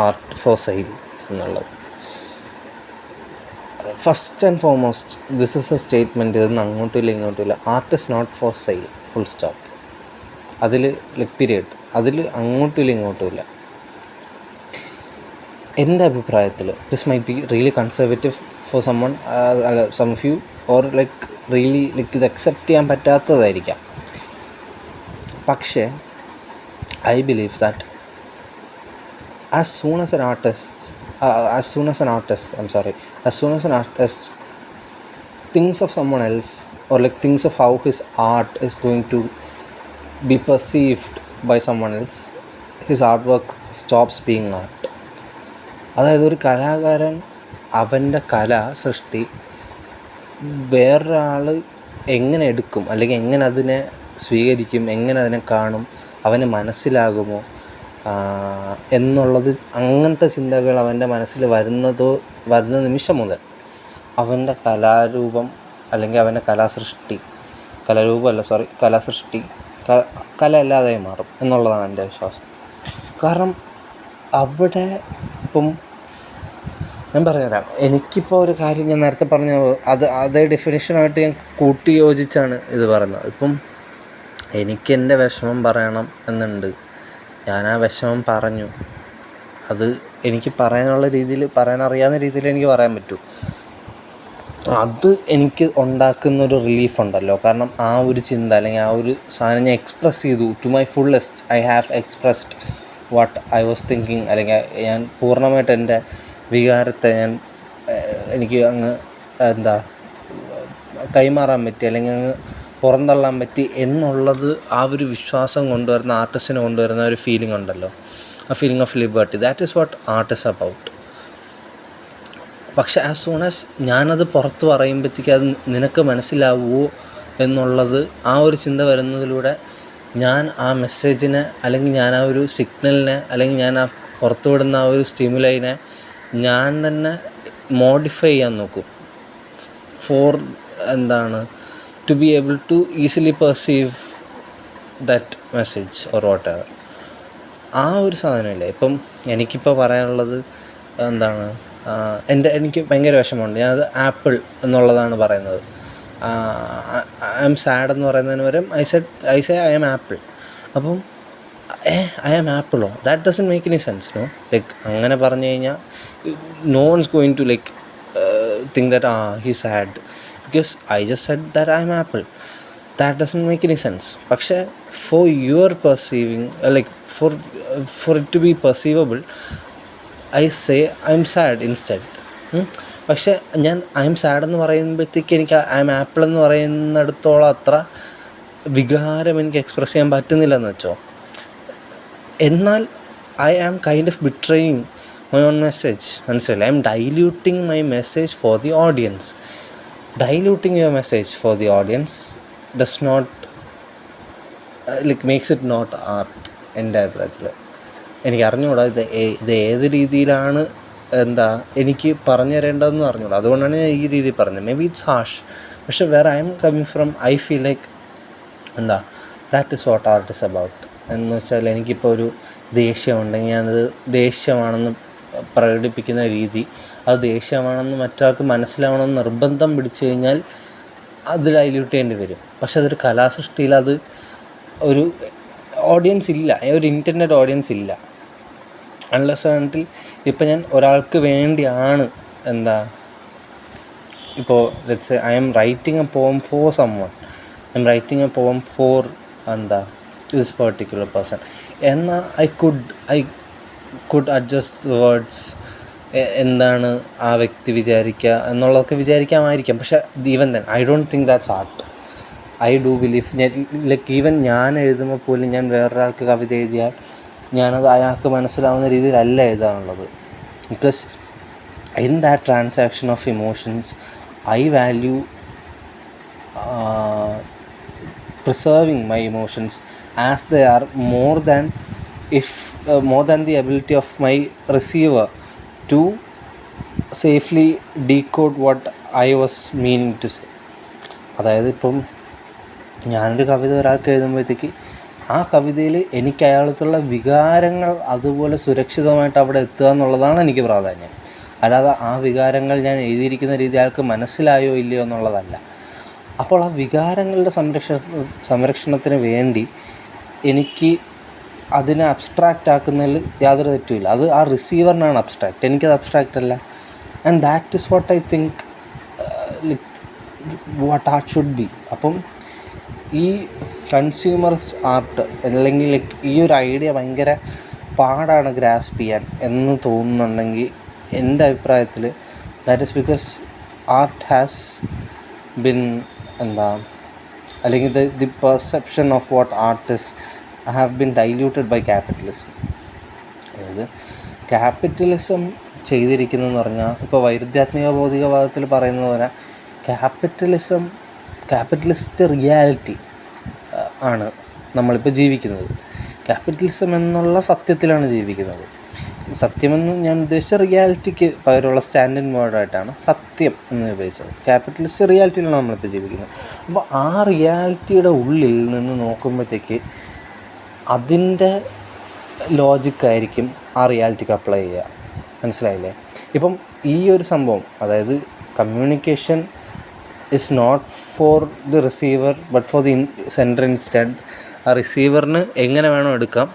art for sale എന്നുള്ളത്. First and foremost this is a statement. ഇതൊന്നും അങ്ങോട്ടുമില്ല ഇങ്ങോട്ടുമില്ല. Art is not for sale, full stop. അതിൽ പീരിയഡ്. അതിൽ അങ്ങോട്ടുമില്ല ഇങ്ങോട്ടുമില്ല. എൻ്റെ അഭിപ്രായത്തിൽ this might be really conservative for someone, some of you, or like really like ഇത് അക്സെപ്റ്റ് ചെയ്യാൻ പറ്റാത്തതായിരിക്കാം. പക്ഷേ I believe that as soon as an artist thinks of someone else, or like thinks of how his art is going to be perceived by someone else, his artwork stops being art. അതായത് ഒരു കലാകാരൻ അവൻ്റെ കലാസൃഷ്ടി വേറൊരാൾ എങ്ങനെ എടുക്കും, അല്ലെങ്കിൽ എങ്ങനെ അതിനെ സ്വീകരിക്കും, എങ്ങനെ അതിനെ കാണും, അവന് മനസ്സിലാകുമോ എന്നുള്ളത്, അങ്ങനത്തെ ചിന്തകൾ അവൻ്റെ മനസ്സിൽ വരുന്ന നിമിഷം മുതൽ അവൻ്റെ കലാരൂപം അല്ലെങ്കിൽ അവൻ്റെ കലാസൃഷ്ടി കലയല്ലാതായി മാറും എന്നുള്ളതാണ് എൻ്റെ വിശ്വാസം. കാരണം അവിടെ ഇപ്പം ഞാൻ പറഞ്ഞുതരാം. എനിക്കിപ്പോൾ ഒരു കാര്യം ഞാൻ നേരത്തെ പറഞ്ഞ അതേ ഡെഫിനിഷനായിട്ട് ഞാൻ കൂട്ടി യോജിച്ചാണ് ഇത് പറയുന്നത്. ഇപ്പം എനിക്ക് എൻ്റെ വിഷമം പറയണം എന്നുണ്ട്, ഞാൻ ആ വിഷമം പറഞ്ഞു. അത് എനിക്ക് പറയാനുള്ള രീതിയിൽ, പറയാനറിയാവുന്ന രീതിയിൽ എനിക്ക് പറയാൻ പറ്റൂ. അത് എനിക്ക് ഉണ്ടാക്കുന്നൊരു റിലീഫുണ്ടല്ലോ. കാരണം ആ ഒരു ചിന്ത അല്ലെങ്കിൽ ആ ഒരു സാധനം ഞാൻ എക്സ്പ്രസ് ചെയ്തു to my fullest. I have expressed what I was thinking. അല്ലെങ്കിൽ ഞാൻ പൂർണ്ണമായിട്ട് എൻ്റെ വികാരത്തെ എനിക്ക് അങ്ങ് കൈമാറാൻ പറ്റി, അല്ലെങ്കിൽ അങ്ങ് പുറന്തള്ളാൻ പറ്റി എന്നുള്ളത് ആ ഒരു വിശ്വാസം കൊണ്ടുവരുന്ന, ആർട്ടിസ്റ്റിന് കൊണ്ടുവരുന്ന ഒരു ഫീലിംഗ് ഉണ്ടല്ലോ, ആ feeling of liberty. That is what art is about. പക്ഷെ ആസ് സൂൺ ആസ് ഞാനത് പുറത്ത് പറയുമ്പോഴത്തേക്ക് അത് നിനക്ക് മനസ്സിലാവുമോ എന്നുള്ളത്, ആ ഒരു ചിന്ത വരുന്നതിലൂടെ ഞാൻ ആ മെസ്സേജിനെ, അല്ലെങ്കിൽ ഞാൻ ആ ഒരു സിഗ്നലിനെ, അല്ലെങ്കിൽ ഞാൻ ആ പുറത്തു വിടുന്ന ആ ഒരു സ്റ്റിമുലൈനെ ഞാൻ തന്നെ മോഡിഫൈ ചെയ്യാൻ നോക്കും four to be able to easily perceive that message or whatever. ആ ഒരു സാധനമില്ലേ. ഇപ്പം എനിക്കിപ്പോൾ പറയാനുള്ളത് എനിക്ക് ഭയങ്കര വിഷമമുണ്ട്. ഞാനത് ആപ്പിൾ എന്നുള്ളതാണ് പറയുന്നത്. ഐ എം സാഡ് എന്ന് പറയുന്നതിന് പകരം I say I'm apple. അപ്പം ഐ ആം ആപ്പിളോ, that doesn't make any sense. No, like അങ്ങനെ പറഞ്ഞു കഴിഞ്ഞാൽ no one is going to like think that he sad because I just said that I'm apple. That doesn't make any sense. പക്ഷേ for your perceiving, like for it to be perceivable, I say I'm sad instead. പക്ഷേ ഞാൻ I M sad എന്ന് പറയുമ്പോഴത്തേക്ക് എനിക്ക് I M apple എന്ന് പറയുന്നിടത്തോളം അത്ര വികാരം എനിക്ക് എക്സ്പ്രസ് ചെയ്യാൻ പറ്റുന്നില്ലെന്ന് വെച്ചോ. എന്നാൽ I am kind of betraying my own message. മനസ്സിലായില്ല? I'm diluting my message for the audience. Diluting your message for the audience does not makes it not art. എൻ്റെ അഭിപ്രായത്തിൽ എനിക്ക് അറിഞ്ഞുകൂടാ ഇത് ഏത് രീതിയിലാണ് എനിക്ക് പറഞ്ഞു തരേണ്ടതെന്ന് അറിഞ്ഞൂടാ. അതുകൊണ്ടാണ് ഞാൻ ഈ രീതിയിൽ പറഞ്ഞത്. മേ ബി ഇറ്റ്സ് ഹാഷ്, പക്ഷെ where I'm coming from I feel like that is what art is about. എന്ന് വെച്ചാൽ എനിക്കിപ്പോൾ ഒരു ദേഷ്യമുണ്ടെങ്കിൽ ഞാനത് ദേഷ്യമാണെന്ന് പ്രകടിപ്പിക്കുന്ന രീതി, അത് ദേഷ്യമാണെന്ന് മറ്റൊരാൾക്ക് മനസ്സിലാവണമെന്ന് നിർബന്ധം പിടിച്ചു കഴിഞ്ഞാൽ അത് ഡൈല്യൂട്ട് ചെയ്യേണ്ടി വരും. പക്ഷെ അതൊരു കലാസൃഷ്ടിയിൽ അത് ഒരു ഓഡിയൻസ് ഇല്ല, ഒരു ഇൻറ്റൻഡഡ് ഓഡിയൻസ് ഇല്ല. അൺലെസ് ആണെങ്കിൽ ഇപ്പം ഞാൻ ഒരാൾക്ക് വേണ്ടിയാണ് ഇപ്പോൾ let's say I'm writing a poem for someone, I'm writing a poem for this particular person എന്നാൽ ഐ കുഡ് അഡ്ജസ്റ്റ് വേർഡ്സ്, എന്താണ് ആ വ്യക്തി വിചാരിക്കുക എന്നുള്ളതൊക്കെ വിചാരിക്കാമായിരിക്കാം. പക്ഷേ even then I don't think that's art. I do believe like even ഞാൻ എഴുതുമ്പോൾ പോലും ഞാൻ വേറൊരാൾക്ക് കവിത എഴുതിയാൽ ഞാനത് അയാൾക്ക് മനസ്സിലാവുന്ന രീതിയിലല്ല എഴുതാനുള്ളത്. Because in that transaction of emotions I value preserving my emotions as they are more than the ability of my receiver to safely decode what I was meaning to say. അതായത് ഇപ്പം ഞാനൊരു കവിത ഒരാൾക്ക് എഴുതുമ്പോഴത്തേക്ക് ആ കവിതയിൽ എനിക്ക് അയാളത്തുള്ള വികാരങ്ങൾ അതുപോലെ സുരക്ഷിതമായിട്ട് അവിടെ എത്തുക എന്നുള്ളതാണ് എനിക്ക് പ്രാധാന്യം. അല്ലാതെ ആ വികാരങ്ങൾ ഞാൻ എഴുതിയിരിക്കുന്ന രീതി അയാൾക്ക് മനസ്സിലായോ ഇല്ലയോ എന്നുള്ളതല്ല. അപ്പോൾ ആ വികാരങ്ങളുടെ സംരക്ഷണത്തിന് വേണ്ടി എനിക്ക് അതിനെ അബ്സ്ട്രാക്റ്റ് ആക്കുന്നതിൽ യാതൊരു തെറ്റുമില്ല. അത് ആ റിസീവറിനാണ് അബ്സ്ട്രാക്റ്റ്, എനിക്കത് അബ്സ്ട്രാക്റ്റ് അല്ല. And that is what I think what art should be. അപ്പം ഈ കൺസ്യൂമറിസ്റ്റ് ആർട്ട് അല്ലെങ്കിൽ ഈ ഒരു ഐഡിയ ഭയങ്കര പാടാണ് ഗ്രാസ്പ് ചെയ്യാൻ എന്ന് തോന്നുന്നുണ്ടെങ്കിൽ എൻ്റെ അഭിപ്രായത്തിൽ that is because art has been അല്ലെങ്കിൽ the perception of what artist have been diluted by capitalism. അതായത് ക്യാപിറ്റലിസം ചെയ്തിരിക്കുന്നതെന്ന് പറഞ്ഞാൽ ഇപ്പോൾ വൈരുദ്ധ്യാത്മിക ഭൗതികവാദത്തിൽ പറയുന്നത് പോലെ ക്യാപിറ്റലിസ്റ്റ് റിയാലിറ്റി ആണ് നമ്മളിപ്പോൾ ജീവിക്കുന്നത്. ക്യാപിറ്റലിസം എന്നുള്ള സത്യത്തിലാണ് ജീവിക്കുന്നത്. സത്യമെന്ന് ഞാൻ ഉദ്ദേശിച്ച റിയാലിറ്റിക്ക് പകരമുള്ള സ്റ്റാൻഡിൻ വേർഡായിട്ടാണ് സത്യം എന്ന് ഉപയോഗിച്ചത്. ക്യാപിറ്റലിസ്റ്റ് റിയാലിറ്റിയിലാണ് നമ്മളിപ്പോൾ ജീവിക്കുന്നത്. അപ്പോൾ ആ റിയാലിറ്റിയുടെ ഉള്ളിൽ നിന്ന് നോക്കുമ്പോഴത്തേക്ക് അതിൻ്റെ ലോജിക്കായിരിക്കും ആ റിയാലിറ്റിക്ക് അപ്ലൈ ചെയ്യുക. മനസ്സിലായില്ലേ? ഇപ്പം ഈ ഒരു സംഭവം, അതായത് communication is not for the receiver but for the sender instead. ആ റിസീവറിന് എങ്ങനെ വേണോ എടുക്കാം,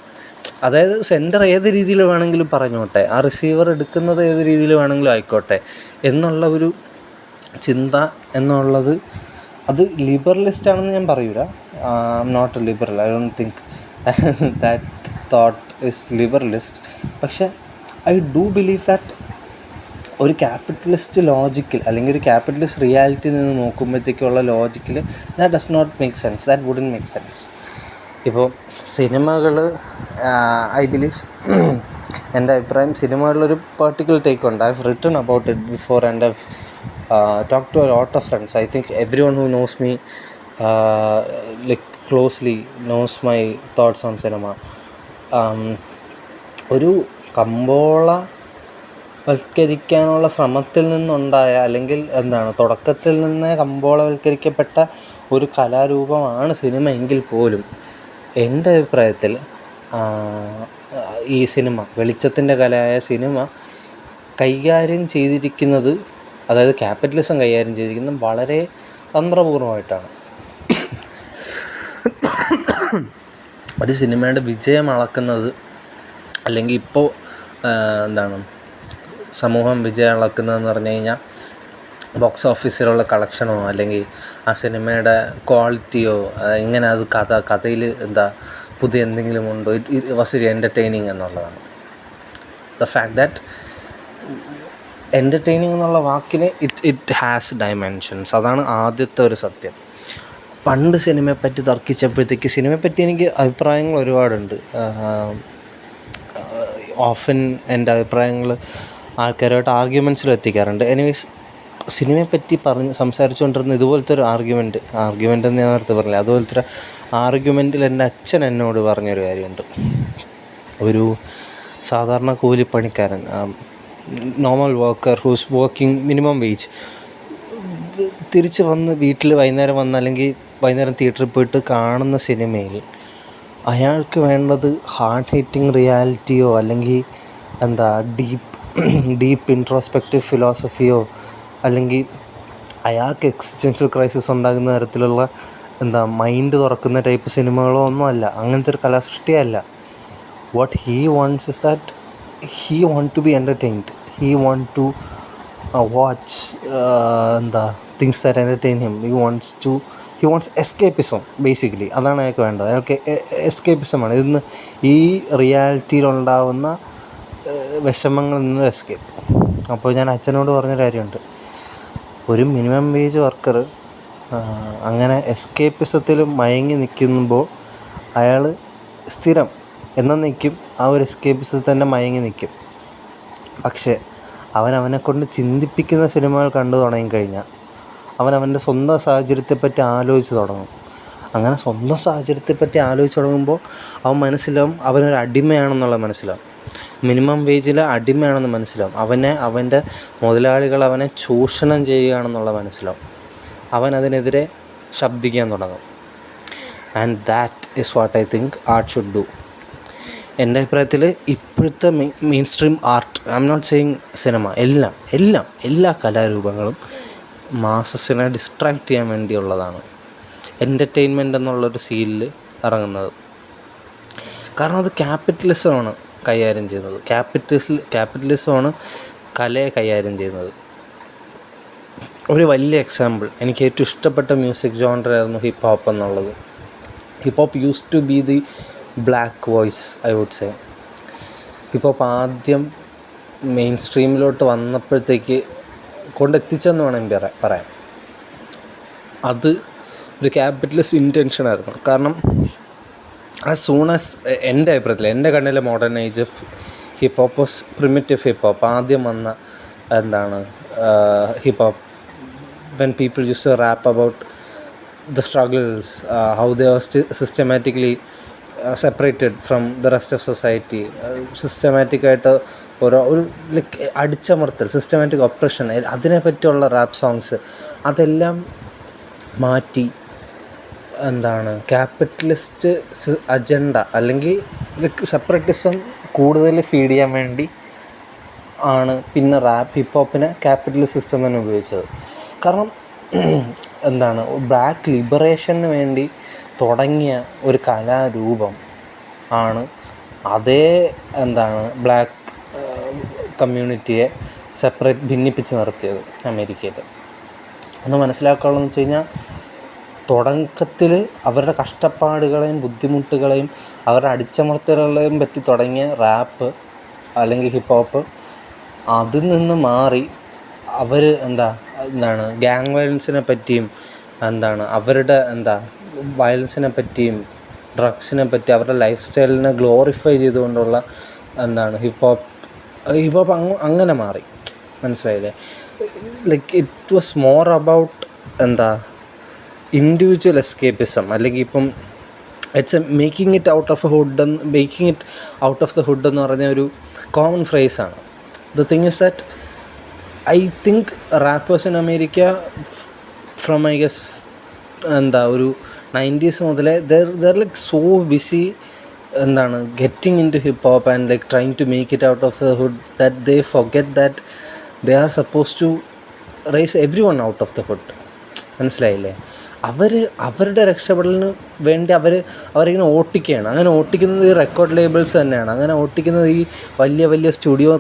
അതായത് സെൻഡർ ഏത് രീതിയിൽ വേണമെങ്കിലും പറഞ്ഞോട്ടെ, ആ റിസീവർ എടുക്കുന്നത് ഏത് രീതിയിൽ വേണമെങ്കിലും ആയിക്കോട്ടെ എന്നുള്ള ഒരു ചിന്ത എന്നുള്ളത് അത് ലിബറലിസ്റ്റാണെന്ന് ഞാൻ പറയൂല. Not a liberal, I don't think that thought is liberalist. പക്ഷേ ഐ ഡു ബിലീവ് ദാറ്റ് ഒരു ക്യാപിറ്റലിസ്റ്റ് ലോജിക്കിൽ അല്ലെങ്കിൽ ഒരു ക്യാപിറ്റലിസ്റ്റ് റിയാലിറ്റിയിൽ നിന്ന് നോക്കുമ്പോഴത്തേക്കുള്ള ലോജിക്കിൽ that does not make sense, that wouldn't make sense. ഇപ്പോൾ സിനിമകൾ ഐ ബിലീവ് എൻ്റെ അഭിപ്രായം സിനിമകളിലൊരു പെർട്ടിക്കുലർ ടേക്ക് ഉണ്ട്. I have written about it before and I have talked to a lot of friends. I think everyone who knows me like closely knows my thoughts on cinema. ഒരു കമ്പോളവൽക്കരിക്കാനുള്ള ശ്രമത്തിൽ നിന്നുണ്ടായ അല്ലെങ്കിൽ തുടക്കത്തിൽ നിന്ന് കമ്പോളവൽക്കരിക്കപ്പെട്ട ഒരു കലാരൂപമാണ് സിനിമ എങ്കിൽ പോലും എൻ്റെ അഭിപ്രായത്തിൽ ഈ സിനിമ, വെളിച്ചത്തിൻ്റെ കലയായ സിനിമ കൈകാര്യം ചെയ്തിരിക്കുന്നത്, അതായത് ക്യാപിറ്റലിസം കൈകാര്യം ചെയ്തിരിക്കുന്നത് വളരെ തന്ത്രപൂർവമായിട്ടാണ്. ഒരു സിനിമയുടെ വിജയം അളക്കുന്നത് അല്ലെങ്കിൽ ഇപ്പോൾ സമൂഹം വിജയം അളക്കുന്നതെന്ന് പറഞ്ഞു കഴിഞ്ഞാൽ ബോക്സ് ഓഫീസിലുള്ള കളക്ഷനോ അല്ലെങ്കിൽ ആ സിനിമയുടെ ക്വാളിറ്റിയോ, എങ്ങനെ അത് കഥയിൽ പുതിയ എന്തെങ്കിലും ഉണ്ടോ, ഇറ്റ് വാസ് വെരി എൻ്റർടൈനിങ് എന്നുള്ളതാണ്. ദ ഫാക്ട് ദാറ്റ് എൻ്റർടൈനിങ് എന്നുള്ള വാക്കിന് ഇറ്റ് ഹാസ് ഡയമെൻഷൻസ്. അതാണ് ആദ്യത്തെ ഒരു സത്യം. പണ്ട് സിനിമയെപ്പറ്റി തർക്കിച്ചപ്പോഴത്തേക്ക്, സിനിമയെപ്പറ്റി എനിക്ക് അഭിപ്രായങ്ങൾ ഒരുപാടുണ്ട്. ഓഫൻ എൻ്റെ അഭിപ്രായങ്ങൾ ആൾക്കാരുമായിട്ട് ആർഗ്യുമെൻറ്റ്സിലും എത്തിക്കാറുണ്ട്. എനിവേസ് സിനിമയെപ്പറ്റി സംസാരിച്ചുകൊണ്ടിരുന്ന ഇതുപോലത്തെ ഒരു ആർഗ്യുമെൻ്റ് എന്ന് ഞാൻ നേരത്തെ പറഞ്ഞില്ല, അതുപോലത്തെ ഒരു ആർഗ്യുമെൻറ്റിൽ എൻ്റെ അച്ഛൻ എന്നോട് പറഞ്ഞൊരു കാര്യമുണ്ട്. ഒരു സാധാരണ കൂലിപ്പണിക്കാരൻ, normal worker who's working minimum wage, തിരിച്ച് വന്ന് വീട്ടിൽ വൈകുന്നേരം വന്ന് അല്ലെങ്കിൽ വൈകുന്നേരം തിയേറ്ററിൽ പോയിട്ട് കാണുന്ന സിനിമയിൽ അയാൾക്ക് വേണ്ടത് ഹാർഡ് ഹിറ്റിംഗ് റിയാലിറ്റിയോ അല്ലെങ്കിൽ ഡീപ്പ് ഇൻട്രോസ്പെക്റ്റീവ് ഫിലോസഫിയോ അല്ലെങ്കിൽ അയാൾക്ക് എക്സിസ്റ്റൻഷ്യൽ ക്രൈസിസ് ഉണ്ടാകുന്ന തരത്തിലുള്ള മൈൻഡ് തുറക്കുന്ന ടൈപ്പ് സിനിമകളോ ഒന്നും അല്ല, അങ്ങനത്തെ ഒരു കലാസൃഷ്ടിയല്ല. What he wants is that he want to be entertained, he want to watch things that entertain him. He wants escapism. Basically അതാണ് അയാൾക്ക് വേണ്ടത്. അയാൾക്ക് എസ്കേപ്പിസമാണ്. ഇതിന്ന് ഈ റിയാലിറ്റിയിലുണ്ടാവുന്ന വിഷമങ്ങളിൽ നിന്ന് എസ്കേപ്പ്. അപ്പോൾ ഞാൻ അച്ഛനോട് പറഞ്ഞ കാര്യമുണ്ട്, ഒരു മിനിമം വേജ് വർക്കർ അങ്ങനെ എസ്കേപ്പിസത്തിൽ മയങ്ങി നിൽക്കുമ്പോൾ അയാൾ സ്ഥിരം എന്നേക്കും ആ ഒരു എസ്കേപ്പിസത്തിൽ തന്നെ മയങ്ങി നിൽക്കും. പക്ഷേ അവനെക്കൊണ്ട് ചിന്തിപ്പിക്കുന്ന സിനിമകൾ കണ്ടു തുടങ്ങിക്കഴിഞ്ഞാൽ അവൻ്റെ സ്വന്തം സാഹചര്യത്തെപ്പറ്റി ആലോചിച്ച് തുടങ്ങും. അങ്ങനെ സ്വന്തം സാഹചര്യത്തെപ്പറ്റി ആലോചിച്ച് തുടങ്ങുമ്പോൾ അവൻ മനസ്സിലാവും അവനൊരു അടിമയാണെന്നുള്ളത് മനസ്സിലാവും. മിനിമം വേജിലെ അടിമയാണെന്ന് മനസ്സിലാവും. അവൻ്റെ മുതലാളികൾ അവനെ ചൂഷണം ചെയ്യുകയാണെന്നുള്ളത് മനസ്സിലാവും. അവൻ അതിനെതിരെ ശബ്ദിക്കാൻ തുടങ്ങും. And that is what I think art should do. എൻ്റെ അഭിപ്രായത്തിൽ ഇപ്പോഴത്തെ mainstream art, I'm not saying cinema, എല്ലാ കലാരൂപങ്ങളും മാസസിനെ ഡിസ്ട്രാക്ട് ചെയ്യാൻ വേണ്ടിയുള്ളതാണ്. എൻ്റർടൈൻമെൻ്റ് എന്നുള്ളൊരു സീലിൽ ഇറങ്ങുന്നത്. കാരണം അത് ക്യാപിറ്റലിസമാണ് കൈകാര്യം ചെയ്യുന്നത്. ക്യാപിറ്റലിസമാണ് കലയെ കൈകാര്യം ചെയ്യുന്നത്. ഒരു വലിയ എക്സാമ്പിൾ, എനിക്ക് ഏറ്റവും ഇഷ്ടപ്പെട്ട മ്യൂസിക് ജോണർ ആയിരുന്നു ഹിപ്പ് ഹോപ്പ് എന്നുള്ളത്. Hip hop used to be the black voice, I would say. Hip hop ആദ്യം മെയിൻ സ്ട്രീമിലോട്ട് വന്നപ്പോഴത്തേക്ക് കൊണ്ടെത്തിച്ചെന്ന് വേണമെങ്കിൽ പറയാം. അത് ഒരു ക്യാപിറ്റലിസ്റ്റ് ഇൻറ്റൻഷനായിരുന്നു. കാരണം ആസ് സൂൺ ആസ്, എൻ്റെ അഭിപ്രായത്തിൽ, എൻ്റെ കണ്ണിലെ modern age of hip hop was primitive hip hop. ആദ്യം വന്ന hip hop when people used to rap about the struggles, how they were systematically separated from the rest of society, സിസ്റ്റമാറ്റിക്കായിട്ട് ഒരു like അടിച്ചമർത്തൽ, systematic oppression, അതിനെപ്പറ്റിയുള്ള rap songs അതെല്ലാം മാറ്റി capitalist agenda അല്ലെങ്കിൽ separatism കൂടുതൽ feed ചെയ്യാൻ വേണ്ടി ആണ് പിന്നെ ഹിപ്പ് ഹോപ്പിനെ ക്യാപിറ്റലിസ്റ്റ് സിസ്റ്റം തന്നെ ഉപയോഗിച്ചത്. കാരണം ബ്ലാക്ക് ലിബറേഷന് വേണ്ടി തുടങ്ങിയ ഒരു കലാരൂപം ആണ് അതേ ബ്ലാക്ക് കമ്മ്യൂണിറ്റിയെ ഭിന്നിപ്പിച്ച് നിർത്തിയത് അമേരിക്കയിൽ. ഒന്ന് മനസ്സിലാക്കാനുള്ളതെന്ന് വെച്ച് കഴിഞ്ഞാൽ, തുടക്കത്തിൽ അവരുടെ കഷ്ടപ്പാടുകളെയും ബുദ്ധിമുട്ടുകളെയും അവരുടെ അടിച്ചമർത്തലുകളെയും പറ്റി തുടങ്ങിയ റാപ്പ് അല്ലെങ്കിൽ ഹിപ്പ് ഹോപ്പ്, അതിൽ നിന്ന് മാറി അവർ ഗ്യാങ് വയലൻസിനെ പറ്റിയും അവരുടെ വയലൻസിനെ പറ്റിയും ഡ്രഗ്സിനെ പറ്റി അവരുടെ ലൈഫ് സ്റ്റൈലിനെ ഗ്ലോറിഫൈ ചെയ്തുകൊണ്ടുള്ള ഹിപ്പ് ഹോപ്പ് അങ്ങനെ മാറി. മനസ്സിലായില്ലേ? Like it was more about individual escapism, അല്ലെങ്കിൽ ഇപ്പം making it out of the hood എന്ന് പറഞ്ഞ ഒരു കോമൺ ഫ്രേസാണ്. The thing is that I think rappers in America from I guess ഒരു 90s മുതലേ they're like so busy getting into hip hop and like trying to make it out of the hood that they forget that they are supposed to raise everyone out of the hood. മനസ്സിലായില്ലേ? അവരുടെ രക്ഷപ്പെടലിന് വേണ്ടി അവരിങ്ങനെ ഓട്ടിക്കുകയാണ്. അങ്ങനെ ഓട്ടിക്കുന്നത് ഈ record labels തന്നെയാണ്. അങ്ങനെ ഓട്ടിക്കുന്നത് ഈ വലിയ വലിയ സ്റ്റുഡിയോ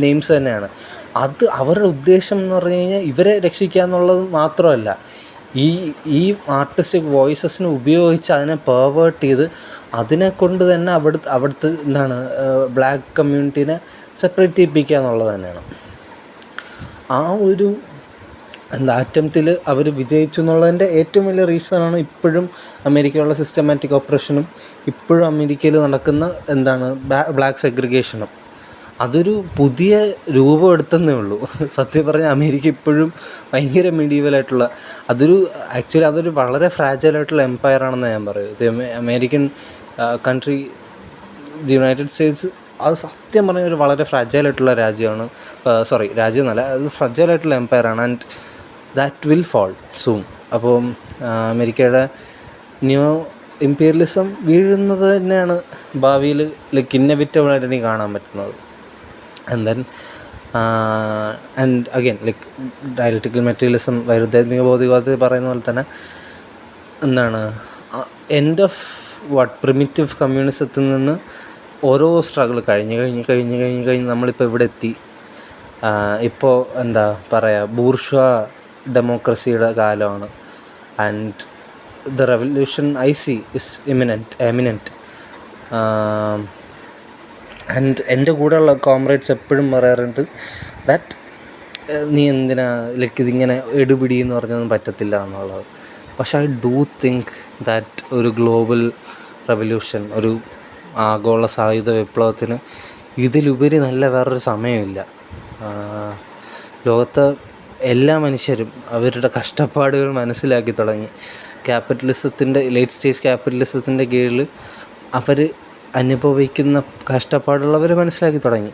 നെയിംസ് തന്നെയാണ്. അത് അവരുടെ ഉദ്ദേശം എന്ന് പറഞ്ഞു കഴിഞ്ഞാൽ ഇവരെ രക്ഷിക്കുക എന്നുള്ളത് മാത്രമല്ല, ഈ ആർട്ടിസ്റ്റിക് വോയിസസിനെ ഉപയോഗിച്ച് അതിനെ പെർവേർട്ട് ചെയ്ത് അതിനെക്കൊണ്ട് തന്നെ അവിടുത്തെ ബ്ലാക്ക് കമ്മ്യൂണിറ്റീനെ സെപ്പറേറ്റ് ചെയ്യിപ്പിക്കുക എന്നുള്ളത് തന്നെയാണ്. ആ ഒരു അറ്റംപ്റ്റിൽ അവർ വിജയിച്ചു എന്നുള്ളതിൻ്റെ ഏറ്റവും വലിയ റീസണാണ് ഇപ്പോഴും അമേരിക്കയിലുള്ള സിസ്റ്റമാറ്റിക് ഓപ്പറേഷനും ഇപ്പോഴും അമേരിക്കയിൽ നടക്കുന്ന ബ്ലാക്ക് സെഗ്രിഗേഷനും. അതൊരു പുതിയ രൂപം എടുത്തന്നേ ഉള്ളൂ. സത്യം പറഞ്ഞാൽ അമേരിക്ക ഇപ്പോഴും ഭയങ്കര മീഡിയവലായിട്ടുള്ള അതൊരു വളരെ ഫ്രാജൈലായിട്ടുള്ള എംപയറാണെന്ന് ഞാൻ പറയും. അമേരിക്കൻ കൺട്രി, യുണൈറ്റഡ് സ്റ്റേറ്റ്സ്, അത് സത്യം പറഞ്ഞാൽ ഒരു വളരെ ഫ്രാജൈലായിട്ടുള്ള രാജ്യമാണ്. രാജ്യമൊന്നുമല്ല, അത് ഫ്രാജൈലായിട്ടുള്ള എംപയറാണ്. And that will fall soon. അപ്പോൾ അമേരിക്കയുടെ ന്യൂ ഇമ്പീരിയലിസം വീഴുന്നത് തന്നെയാണ് ഭാവിയിൽ ലൈക്ക് ഇന്നവിറ്റബിളായിട്ട് എനിക്ക് കാണാൻ പറ്റുന്നത്. And again like dialectical materialism, വൈരുദ്ധാത്മിക ഭൗതികവാദത്തിൽ പറയുന്ന പോലെ തന്നെ എന്താണ് എൻഡ് ഓഫ് പ്രിമിറ്റീവ് കമ്മ്യൂണിസത്തിൽ നിന്ന് ഓരോ സ്ട്രഗിൾ കഴിഞ്ഞ് നമ്മളിപ്പോൾ ഇവിടെ എത്തി. ഇപ്പോൾ എന്താ പറയുക, ബൂർഷ്വാ ഡെമോക്രസിയുടെ കാലമാണ്. And the revolution I C is eminent. And എൻ്റെ കൂടെയുള്ള കോമ്രേഡ്സ് എപ്പോഴും പറയാറുണ്ട് ദാറ്റ് നീ എന്തിനാ ഇതിങ്ങനെ എടുപിടി എന്ന് പറഞ്ഞൊന്നും പറ്റത്തില്ല എന്നുള്ളത്. പക്ഷേ ഐ ഡൂ തിങ്ക് ദാറ്റ് ഒരു ഗ്ലോബൽ റെവല്യൂഷൻ, ഒരു ആഗോള സായുധ വിപ്ലവത്തിന് ഇതിലുപരി നല്ല വേറൊരു സമയമില്ല. ലോകത്തെ എല്ലാ മനുഷ്യരും അവരുടെ കഷ്ടപ്പാടുകൾ മനസ്സിലാക്കി തുടങ്ങി. ലേറ്റ് സ്റ്റേജ് ക്യാപിറ്റലിസത്തിൻ്റെ കീഴിൽ അവർ അനുഭവിക്കുന്ന കഷ്ടപ്പാടുള്ളവർ മനസ്സിലാക്കി തുടങ്ങി.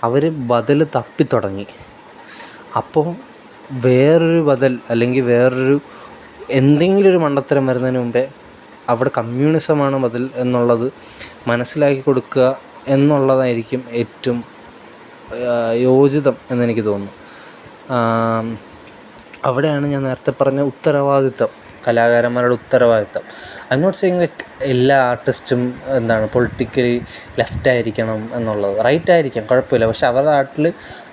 അവർ ബദൽ തപ്പിത്തുടങ്ങി. അപ്പോൾ വേറൊരു ബദൽ അല്ലെങ്കിൽ വേറൊരു എന്തെങ്കിലും ഒരു മണ്ടത്തരം വരുന്നതിന് മുമ്പേ അവിടെ കമ്മ്യൂണിസമാണ് ബദൽ എന്നുള്ളത് മനസ്സിലാക്കി കൊടുക്കുക എന്നുള്ളതായിരിക്കും ഏറ്റവും യോജിതം എന്നെനിക്ക് തോന്നുന്നു. അവിടെയാണ് ഞാൻ നേരത്തെ പറഞ്ഞ ഉത്തരവാദിത്തം, കലാകാരന്മാരുടെ ഉത്തരവാദിത്തം. I'm not saying like എല്ലാ ആർട്ടിസ്റ്റും പൊളിറ്റിക്കലി ലെഫ്റ്റ് ആയിരിക്കണം എന്നുള്ളത്. റൈറ്റ് ആയിരിക്കാം, കുഴപ്പമില്ല. പക്ഷെ അവരുടെ ആർട്ടിൽ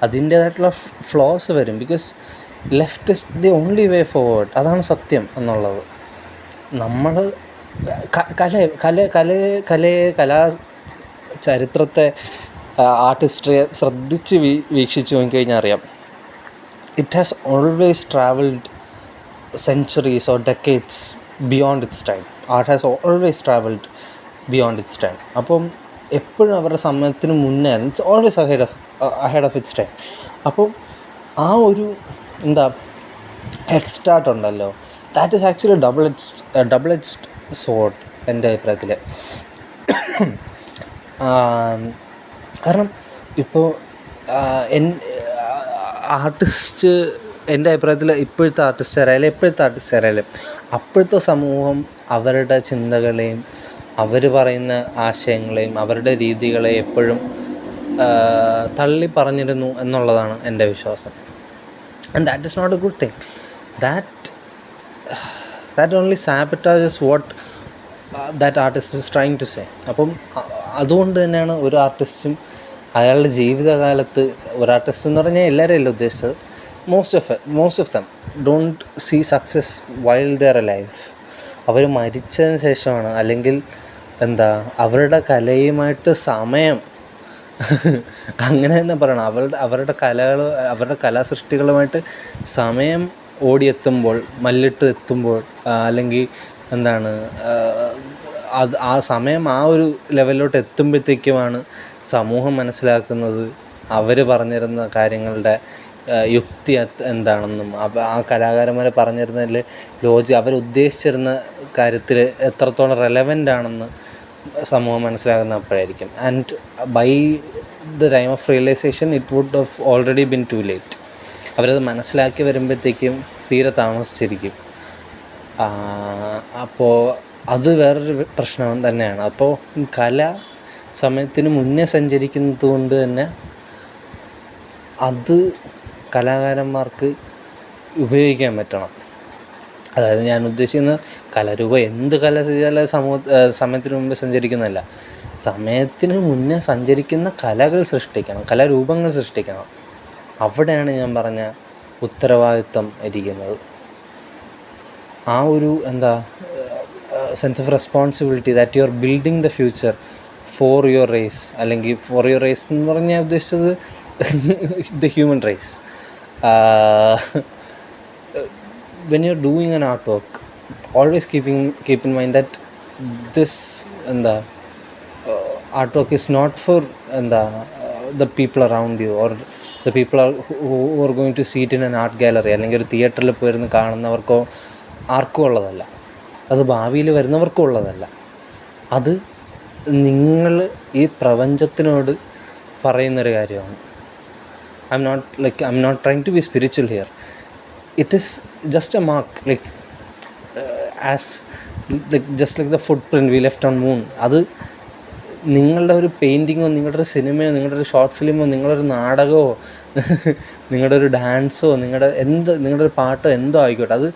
അതിൻ്റേതായിട്ടുള്ള ഫ്ലോസ് വരും. Because left is the only way forward. അതാണ് സത്യം എന്നുള്ളത്. നമ്മൾ കലാ ചരിത്രത്തെ, ആർട്ട് ഹിസ്റ്ററിയെ ശ്രദ്ധിച്ച് വീക്ഷിച്ച് നോക്കിക്കഴിഞ്ഞാൽ അറിയാം, it has always travelled centuries or decades beyond its time. Art has always traveled beyond its time. അപ്പം എപ്പോഴും അവരുടെ സമയത്തിന് മുന്നേ, it's always ahead of its time. അപ്പം ആ ഒരു ഹെഡ് സ്റ്റാർട്ട് ഉണ്ടല്ലോ, that is actually double edged soared എൻ്റെ അഭിപ്രായത്തിൽ. കാരണം ഇപ്പോൾ ആർട്ടിസ്റ്റ്, എൻ്റെ അഭിപ്രായത്തിൽ ഇപ്പോഴത്തെ ആർട്ടിസ്റ്റ് അപ്പോഴത്തെ സമൂഹം അവരുടെ ചിന്തകളെയും അവർ പറയുന്ന ആശയങ്ങളെയും അവരുടെ രീതികളെയും എപ്പോഴും തള്ളി പറഞ്ഞിരുന്നു എന്നുള്ളതാണ് എൻ്റെ വിശ്വാസം. And that is not a good thing. That only sabotages what that artist is trying to say. അപ്പം അതുകൊണ്ട് തന്നെയാണ് ഒരു ആർട്ടിസ്റ്റും അയാളുടെ ജീവിതകാലത്ത്, ഒരു ആർട്ടിസ്റ്റ് എന്ന് പറഞ്ഞാൽ എല്ലാവരെയും അല്ല ഉദ്ദേശിച്ചത്, most of them don't see success while they are alive. അവർ മരിച്ചതിന് ശേഷമാണ്, അല്ലെങ്കിൽ അവരുടെ കലയുമായിട്ട് സമയം അങ്ങനെ തന്നെ പറയണം, അവരുടെ കലാസൃഷ്ടികളുമായിട്ട് സമയം ഓടിയെത്തുമ്പോൾ, മല്ലിട്ട് എത്തുമ്പോൾ, അല്ലെങ്കിൽ ആ സമയം ആ ഒരു ലെവലിലോട്ട് എത്തുമ്പോഴത്തേക്കുമാണ് സമൂഹം മനസ്സിലാക്കുന്നത് അവർ പറഞ്ഞിരുന്ന കാര്യങ്ങളുടെ യുക്തി എന്താണെന്നും ആ കലാകാരന്മാരെ പറഞ്ഞിരുന്നതിൽ അവരുദ്ദേശിച്ചിരുന്ന കാര്യത്തിൽ എത്രത്തോളം റെലവൻ്റ് ആണെന്ന് സമൂഹം മനസ്സിലാക്കുന്ന അപ്പോഴായിരിക്കും. And by the time of realisation it would of already been too late. അവരത് മനസ്സിലാക്കി വരുമ്പോഴത്തേക്കും തീരെ താമസിച്ചിരിക്കും. അപ്പോൾ അത് വേറൊരു പ്രശ്നം തന്നെയാണ്. അപ്പോൾ കല സമയത്തിന് മുന്നേ സഞ്ചരിക്കുന്നത് കൊണ്ട് തന്നെ അത് കലാകാരന്മാർക്ക് ഉപയോഗിക്കാൻ പറ്റണം. അതായത് ഞാൻ ഉദ്ദേശിക്കുന്നത് കലാരൂപം എന്ത് കല ചെയ്താലും സമയത്തിന് മുമ്പ് സഞ്ചരിക്കുന്നതല്ല, സമയത്തിന് മുന്നേ സഞ്ചരിക്കുന്ന കലകൾ സൃഷ്ടിക്കണം, കലാരൂപങ്ങൾ സൃഷ്ടിക്കണം. അവിടെയാണ് ഞാൻ പറഞ്ഞ ഉത്തരവാദിത്വം ഇരിക്കുന്നത്. ആ ഒരു sense of responsibility that you are building the future for your race. അല്ലെങ്കിൽ ഫോർ യുവർ റേസ് എന്ന് പറഞ്ഞാൽ ഉദ്ദേശിച്ചത് the human race. when you're doing an artwork, always keep in mind that this artwork is not for the people around you, or the people who are going to see it in an art gallery, അല്ലെങ്കിൽ ഒരു തിയേറ്ററിൽ പോയിരുന്ന് കാണുന്നവർക്കോ ആർക്കും ഉള്ളതല്ല, അത് ഭാവിയിൽ വരുന്നവർക്കും ഉള്ളതല്ല. അത് നിങ്ങൾ ഈ പ്രപഞ്ചത്തിനോട് പറയുന്നൊരു കാര്യമാണ്. I'm not trying to be spiritual here. It is just a mark, just like the footprint we left on moon. അത് നിങ്ങളുടെ ഒരു പെയിൻറ്റിങ്ങോ നിങ്ങളുടെ ഒരു സിനിമയോ നിങ്ങളുടെ ഒരു ഷോർട്ട് ഫിലിമോ നിങ്ങളൊരു നാടകമോ നിങ്ങളുടെ ഒരു ഡാൻസോ നിങ്ങളുടെ ഒരു പാട്ടോ എന്തോ ആയിക്കോട്ടെ, അത്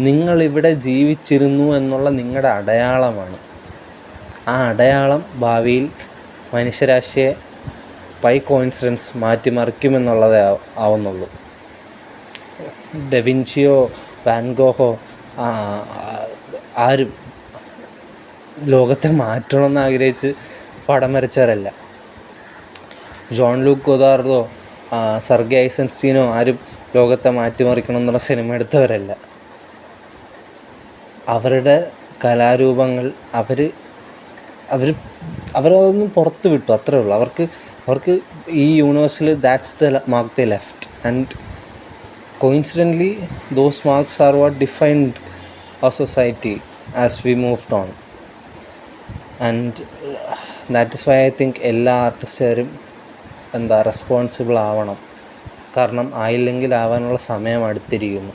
നിങ്ങളിവിടെ ജീവിച്ചിരുന്നു എന്നുള്ള നിങ്ങളുടെ അടയാളമാണ്. ആ അടയാളം ഭാവിയിൽ മനുഷ്യരാശിയെ ബൈ കോയിൻസിഡൻസ് മാറ്റിമറിക്കുമെന്നുള്ളതേ ആവുന്നുള്ളൂ. ഡെവിഞ്ചിയോ വാൻഗോഹോ ആരും ലോകത്തെ മാറ്റണമെന്ന് ആഗ്രഹിച്ച് പടം വരച്ചവരല്ല. ജോൺ ലൂക്ക് ഗോദാർദോ സർഗെ ഐസൻസ്റ്റീനോ ആരും ലോകത്തെ മാറ്റിമറിക്കണം എന്നുള്ള സിനിമ എടുത്തവരല്ല. അവരുടെ കലാരൂപങ്ങൾ അവരതൊന്നും പുറത്ത് വിട്ടു, അത്രേ ഉള്ളൂ. അവർക്ക് ഈ യൂണിവേഴ്സിൽ that's the mark they left, and coincidentally those marks are what defined our society as we moved on. And that is why I think എല്ലാ ആർട്ടിസ്റ്റുകാരും റെസ്പോൺസിബിൾ ആവണം. കാരണം ആയില്ലെങ്കിൽ ആവാനുള്ള സമയം അടുത്തിരിക്കുന്നു.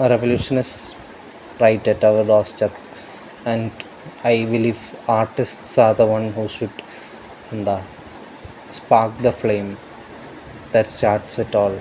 A revolution is right at our doorstep, and I believe artists are the one who should spark the flame that starts it all.